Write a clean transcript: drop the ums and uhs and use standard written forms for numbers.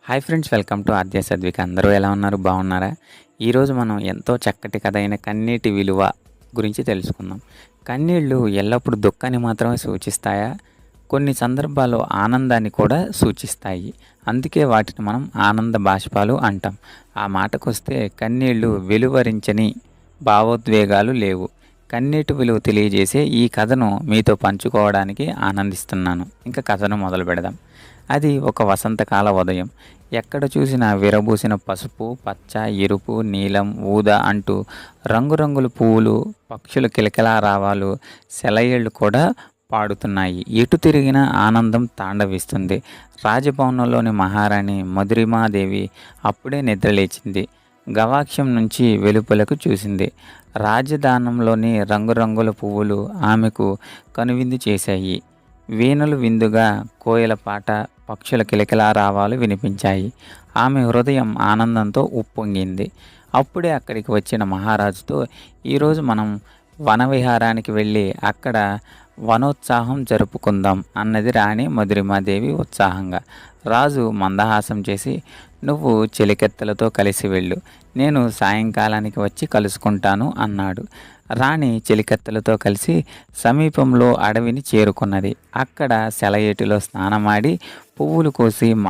Hi friends, welcome to ఆద్య సద్విక. అందరూ ఎలా ఉన్నారు? బాగున్నారా? ఈరోజు మనం ఎంతో చక్కటి కథ అయిన కన్నీటి విలువ గురించి తెలుసుకుందాం. కన్నీళ్ళు ఎల్లప్పుడూ దుఃఖాన్ని మాత్రమే సూచిస్తాయా? కొన్ని సందర్భాల్లో ఆనందాన్ని కూడా సూచిస్తాయి. అందుకే వాటిని మనం ఆనంద బాష్పాలు అంటాం. ఆ మాటకొస్తే కన్నీళ్ళు వెలువరించని భావోద్వేగాలు లేవు. కన్నీటి విలువ తెలియజేసే ఈ కథను మీతో పంచుకోవడానికి ఆనందిస్తున్నాను. ఇంకా కథను మొదలు పెడదాం. అది ఒక వసంతకాల ఉదయం. ఎక్కడ చూసినా విరబూసిన పసుపు, పచ్చ, ఎరుపు, నీలం, ఊదా అంటూ రంగురంగుల పువ్వులు, పక్షుల కిలకిలా రావాలు, సెలయేళ్ళు కూడా పాడుతున్నాయి. ఎటు తిరిగినా ఆనందం తాండవిస్తుంది. రాజభవనంలోని మహారాణి మధురిమాదేవి అప్పుడే నిద్రలేచింది. గవాక్షం నుంచి వెలుపలకు చూసింది. రాజధానంలోని రంగురంగుల పువ్వులు ఆమెకు కనువిందు చేశాయి. వీణలు విందుగా, కోయిల పాట, పక్షుల కిలకిలారావాలు వినిపించాయి. ఆమె హృదయం ఆనందంతో ఉప్పొంగింది. అప్పుడే అక్కడికి వచ్చిన మహారాజుతో, ఈరోజు మనం వనవిహారానికి వెళ్ళి అక్కడ వనోత్సాహం జరుపుకుందాం అన్నది రాణి మధురిమాదేవి ఉత్సాహంగా. రాజు మందహాసం చేసి, నువ్వు చెలికెత్తలతో కలిసి వెళ్ళు, నేను సాయంకాలానికి వచ్చి కలుసుకుంటాను అన్నాడు. రాణి చెలికత్తెలతో కలిసి సమీపంలో అడవిని చేరుకున్నది. అక్కడ సెలయేటిలో స్నానమాడి పువ్వులు కోసి